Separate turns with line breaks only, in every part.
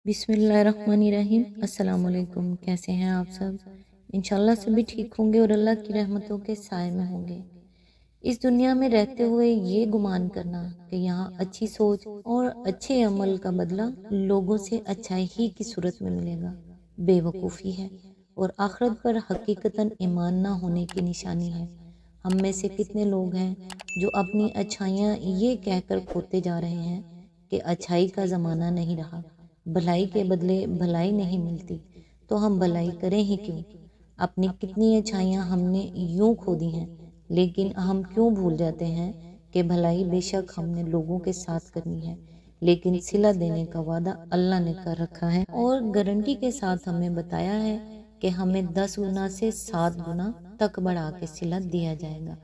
बिस्मिल्लाहिर्रहमानिर्रहीम। अस्सलाम वालेकुम। कैसे हैं आप सब? इंशाल्लाह सभी ठीक होंगे और अल्लाह की रहमतों के साए में होंगे। इस दुनिया में रहते हुए ये गुमान करना कि यहाँ अच्छी सोच और अच्छे अमल का बदला लोगों से अच्छाई ही की सूरत में मिलेगा, बेवकूफ़ी है और आखिरत पर हकीकतन ईमान ना होने की निशानी है। हम में से कितने लोग हैं जो अपनी अच्छाइयाँ ये कहकर खोते जा रहे हैं कि अच्छाई का ज़माना नहीं रहा, भलाई के बदले भलाई नहीं मिलती, तो हम भलाई करें ही क्यों। अपनी कितनी अच्छाइयाँ हमने यूं खो दी हैं, लेकिन हम क्यों भूल जाते हैं कि भलाई बेशक हमने लोगों के साथ करनी है, लेकिन सिला देने का वादा अल्लाह ने कर रखा है और गारंटी के साथ हमें बताया है कि हमें 10 गुना से 7 गुना तक बढ़ा के सिला दिया जाएगा।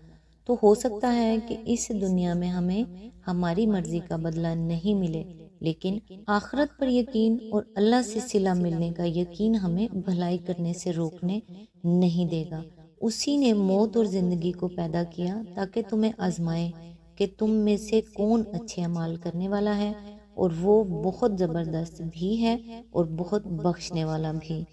तो हो सकता है कि इस दुनिया में हमें हमारी मर्जी का बदला नहीं मिले, लेकिन आखिरत पर यकीन और अल्लाह से सिला मिलने का यकीन हमें भलाई करने से रोकने नहीं देगा। उसी ने मौत और जिंदगी को पैदा किया ताकि तुम्हें आजमाए कि तुम में से कौन अच्छे अमाल करने वाला है, और वो बहुत ज़बरदस्त भी है और बहुत बख्शने वाला भी।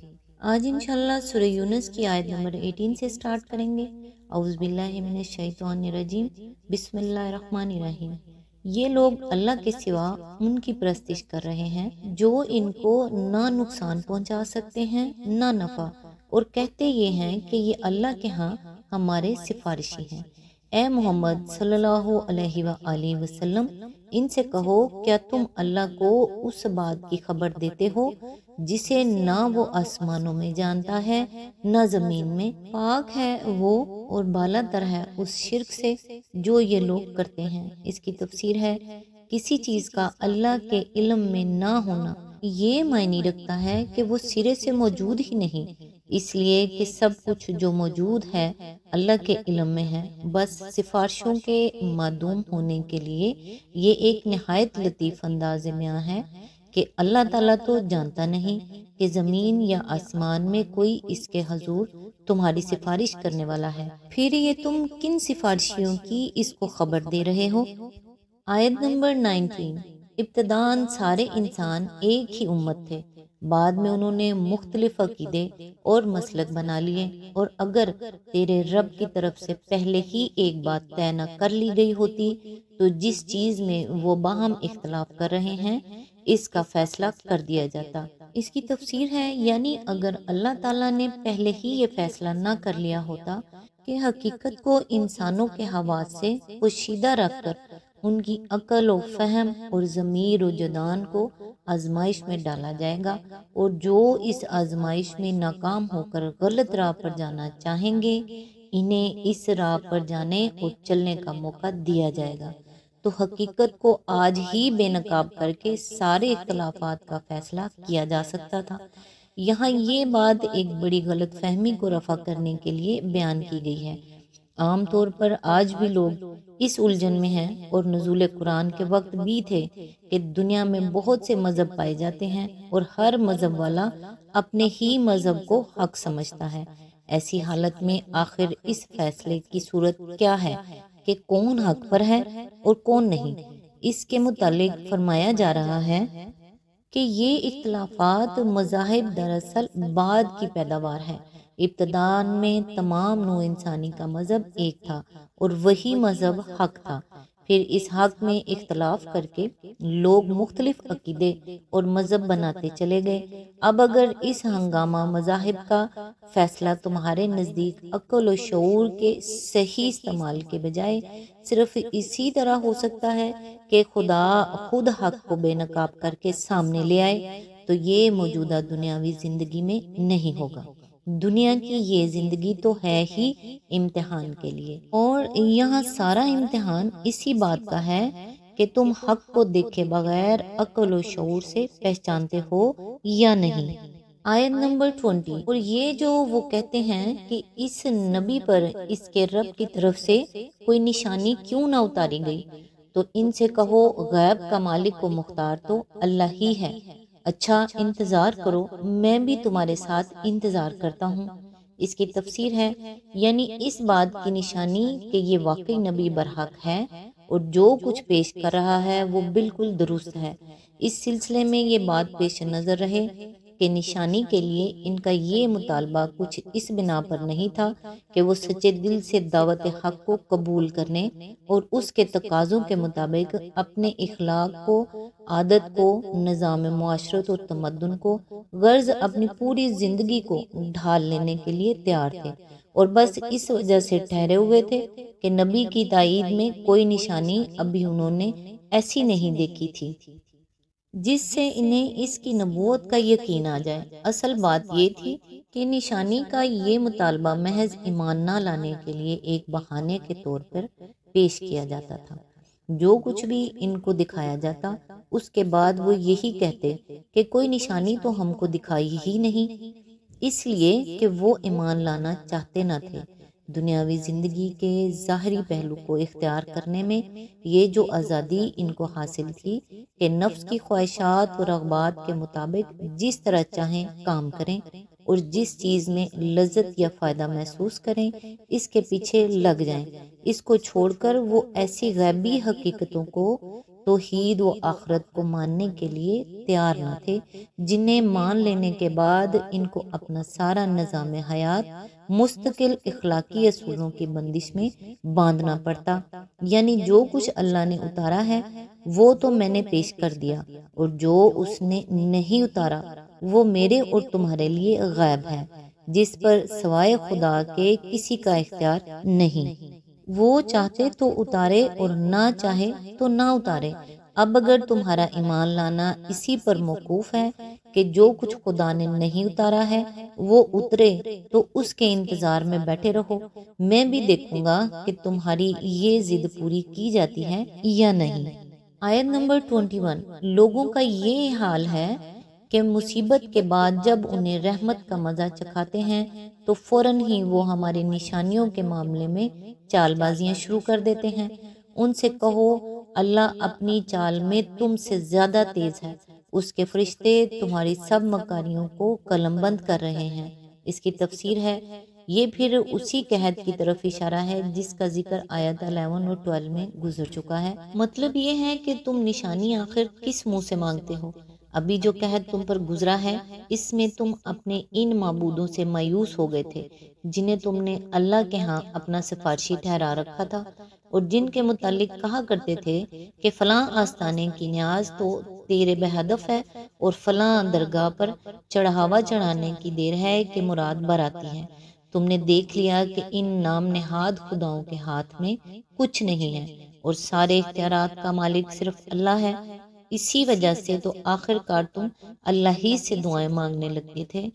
आज इंशाल्लाह सूरह यूनुस की आयत नंबर 18 से स्टार्ट करेंगे। औज़ु बिल्लाहि मिनश शैतानिर रजीम, बिस्मिल्लाहिर्रहमानिर्रहीम। ये लोग अल्लाह के सिवा उनकी परस्तिश कर रहे हैं जो इनको ना नुकसान पहुंचा सकते हैं ना नफा, और कहते ये हैं कि ये अल्लाह के यहाँ हमारे सिफारिशी हैं। ए मोहम्मद सल्लल्लाहु अलैहि वसल्लम, इनसे कहो, क्या तुम अल्लाह को उस बात की खबर देते हो जिसे ना वो आसमानों में जानता है ना जमीन में, पाक है वो और बालातर है उस शिर्क से जो ये लोग करते हैं। इसकी तफसीर है, किसी चीज का अल्लाह के इल्म में ना होना ये मायने रखता है कि वो सिरे से मौजूद ही नहीं, इसलिए कि सब कुछ जो मौजूद है अल्लाह के इल्म में है। बस सिफारिशों के मादूम होने के लिए ये एक नहायत लतीफ़ अंदाज़ में है कि अल्लाह ताला तो जानता नहीं कि ज़मीन या आसमान में कोई इसके हजूर तुम्हारी सिफारिश करने वाला है, फिर ये तुम किन सिफारिशियों की इसको खबर दे रहे हो। आयत नंबर 19। इब्तदान सारे इंसान एक ही उम्मत थे, बाद में उन्होंने मुख्तलिफ अकीदे और मसलक बना लिए, और अगर तेरे रब की तरफ से पहले ही एक बात तय न कर ली गई होती तो जिस चीज में वो बाहम इख्तलाफ कर रहे हैं इसका फैसला कर दिया जाता। इसकी तफसीर है, यानी अगर अल्लाह ताला ने पहले ही ये फैसला न कर लिया होता कि हकीकत को इंसानों के हवास से पोशीदा रखकर उनकी अकल और फहम और ज़मीर और जदान को आजमाइश में डाला जाएगा, और जो इस आजमाइश में नाकाम होकर गलत राह पर जाना चाहेंगे इन्हें इस राह पर जाने और चलने का मौका दिया जाएगा। तो हकीकत को आज ही बेनकाब करके सारे इख्तलाफात का फैसला किया जा सकता था। यहाँ ये बात एक बड़ी गलत फहमी को रफा करने के लिए बयान की गई है। आम तौर पर आज भी लोग इस उलझन में हैं, और नुज़ूल कुरान के वक्त भी थे कि दुनिया में बहुत से मज़हब पाए जाते हैं और हर मज़हब वाला अपने ही मज़हब को हक समझता है। ऐसी हालत में आखिर इस फैसले की सूरत क्या है कि कौन हक पर है और कौन नहीं। इसके मुतालिक फरमाया जा रहा है कि ये इख्तलाफात मज़ाहिब दरअसल बाद की पैदावार है। इब्तदान में तमाम नौ इंसानी का मज़हब एक था और वही मज़हब हक था। फिर इस हक में इख्तलाफ करके लोग मुख्तलिफ अकीदे और मज़हब बनाते चले गए। अब अगर इस हंगामा मज़ाहिब का फैसला तुम्हारे नज़दीक अक्ल और शऊर के सही इस्तेमाल के बजाय सिर्फ इसी तरह हो सकता है कि खुदा खुद हक को बेनकाब करके सामने ले आए, तो ये मौजूदा दुनियावी जिंदगी में नहीं होगा। दुनिया की ये जिंदगी तो है ही इम्तिहान के लिए, और यहाँ सारा इम्तिहान इसी बात का है कि तुम हक को देखे बगैर अक्ल और शऊर से पहचानते हो या नहीं। आयत नंबर 20। और ये जो वो कहते हैं कि इस नबी पर इसके रब की तरफ से कोई निशानी क्यों ना उतारी गई, तो इनसे कहो, गैब का मालिक को मुख्तार तो अल्लाह ही है। अच्छा इंतज़ार करो, मैं भी तुम्हारे साथ इंतज़ार करता हूँ। इसकी तफसीर है, यानी इस बात की निशानी कि ये वाकई नबी बरहक है और जो कुछ पेश कर रहा है वो बिल्कुल दुरुस्त है। اس سلسلے میں یہ بات پیش نظر رہے کہ نشانی کے لیے ان کا یہ مطالبہ کچھ اس بنا پر نہیں تھا کہ وہ سچے دل سے دعوت حق کو قبول کرنے اور اس کے تقاضوں کے مطابق اپنے اخلاق کو، عادت کو، نظام معاشرت اور تمدن کو، غرض اپنی پوری زندگی کو ڈھال لینے کے لیے تیار تھے، اور بس اس وجہ سے ٹھہرے ہوئے تھے کہ نبی کی تائید میں کوئی نشانی ابھی انہوں نے ایسی نہیں دیکھی تھی جس سے انہیں اس کی نبوت کا یقین آ جائے۔ اصل بات یہ تھی کہ نشانی کا یہ مطالبہ محض ایمان نہ لانے کے لیے ایک بہانے کے طور پر پیش کیا جاتا تھا۔ جو کچھ بھی ان کو دکھایا جاتا اس کے بعد وہ یہی کہتے کہ کوئی نشانی تو ہم کو دکھائی ہی نہیں، اس لیے کہ وہ ایمان لانا چاہتے نہ تھے۔ دنیاوی زندگی کے ظاہری پہلو کو اختیار کرنے میں یہ جو آزادی ان کو حاصل تھی کہ نفس کی خواہشات و رغبات کے مطابق جس طرح چاہیں کام کریں اور جس چیز میں لذت یا فائدہ محسوس کریں اس کے پیچھے لگ جائیں، اس کو چھوڑ کر وہ ایسی غیبی حقیقتوں کو، توحید و آخرت کو ماننے کے لیے تیار نہ تھے جنہیں مان لینے کے بعد ان کو اپنا سارا نظام حیات مستقل اخلاقی اصولوں کی بندش میں باندھنا پڑتا، یعنی جو کچھ اللہ نے اتارا ہے وہ تو میں نے پیش کر دیا، اور جو اس نے نہیں اتارا وہ میرے اور تمہارے لیے غیب ہے، جس پر سوائے خدا کے کسی کا اختیار نہیں۔ وہ چاہتے تو اتارے اور نہ چاہے تو نہ اتارے۔ اب اگر تمہارا ایمان لانا اسی پر موقوف ہے کہ جو کچھ خدا نے نہیں اتارا ہے وہ اترے تو اس کے انتظار میں بیٹھے رہو، میں بھی دیکھوں گا کہ تمہاری یہ ضد پوری کی جاتی ہے یا نہیں۔ آیت نمبر 21۔ لوگوں کا یہ حال ہے کہ مصیبت کے بعد جب انہیں رحمت کا مزہ چکھاتے ہیں تو فوراً ہی وہ ہماری نشانیوں کے معاملے میں چال بازیاں شروع کر دیتے ہیں۔ ان سے کہو اللہ اپنی چال میں تم سے زیادہ تیز ہے، اس کے فرشتے تمہاری سب مکاریوں کو قلم بند کر رہے ہیں۔ اس کی تفسیر ہے، یہ پھر اسی قحط کی طرف اشارہ ہے جس کا ذکر آیت 11 اور 12 میں گزر چکا ہے۔ مطلب یہ ہے کہ تم نشانی آخر کس منہ سے مانگتے ہو؟ ابھی جو قحط تم پر گزرا ہے اس میں تم اپنے ان معبودوں سے مایوس ہو گئے تھے جنہیں تم نے اللہ کے ہاں اپنا سفارشی ٹھہرا رکھا تھا، اور جن کے متعلق کہا کرتے تھے کہ فلاں آستانے کی نیاز تو تیرے بہدف ہے اور فلاں درگاہ پر چڑھاوا چڑھانے کی دیر ہے کہ مراد براتی ہے۔ تم نے دیکھ لیا کہ ان نام نہاد خداؤں کے ہاتھ میں کچھ نہیں ہے اور سارے اختیارات کا مالک صرف اللہ ہے۔ اسی وجہ سے تو آخر کار تم اللہ ہی سے دعائیں مانگنے لگتے تھے۔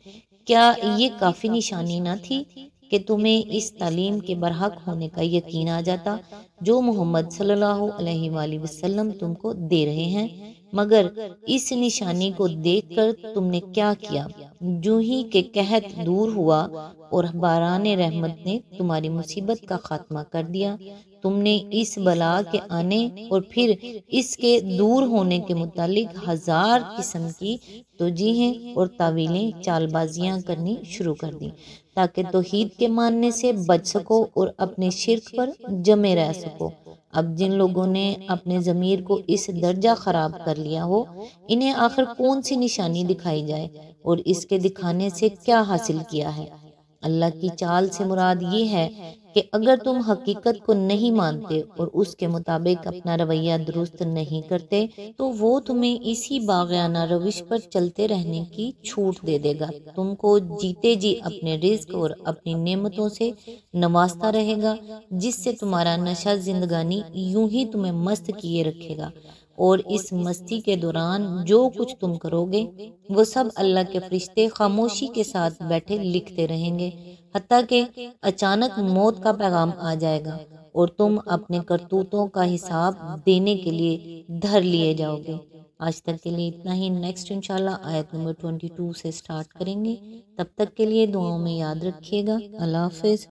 کیا یہ کافی نشانی نہ تھی کہ تمہیں اس تعلیم کے برحق ہونے کا یقین آ جاتا جو محمد صلی اللہ علیہ وآلہ وسلم تم کو دے رہے ہیں؟ مگر اس نشانی کو دیکھ کر تم نے کیا کیا؟ جو ہی کہ قحط دور ہوا اور باران رحمت نے تمہاری مصیبت کا خاتمہ کر دیا، تم نے اس بلا کے آنے اور پھر اس کے دور ہونے کے متعلق ہزار قسم کی توجیہیں اور تعویلیں چال بازیاں کرنی شروع کر دیں تاکہ توحید کے ماننے سے بچ سکو اور اپنے شرک پر جمے رہ سکو۔ اب جن لوگوں نے اپنے ضمیر کو اس درجہ خراب کر لیا ہو انہیں آخر کون سی نشانی دکھائی جائے اور اس کے دکھانے سے کیا حاصل کیا ہے؟ اللہ کی چال سے مراد یہ ہے کہ اگر تم حقیقت کو نہیں مانتے اور اس کے مطابق اپنا رویہ درست نہیں کرتے تو وہ تمہیں اسی باغیانہ روش پر چلتے رہنے کی چھوٹ دے دے گا، تم کو جیتے جی اپنے رزق اور اپنی نعمتوں سے نوازتا رہے گا جس سے تمہارا نشہ زندگانی یوں ہی تمہیں مست کیے رکھے گا، اور اس مستی کے دوران جو کچھ تم کرو گے وہ سب اللہ کے فرشتے خاموشی کے ساتھ بیٹھے لکھتے رہیں گے، حتیٰ کہ اچانک موت کا پیغام آ جائے گا اور تم اپنے کرتوتوں کا حساب دینے کے لیے دھر لیے جاؤ گے۔ آج تک کے لیے اتنا ہی، نیکسٹ انشاءاللہ آیت نمبر 22 سے سٹارٹ کریں گے۔ تب تک کے لیے دعاؤں میں یاد رکھیے گا۔ اللہ حافظ۔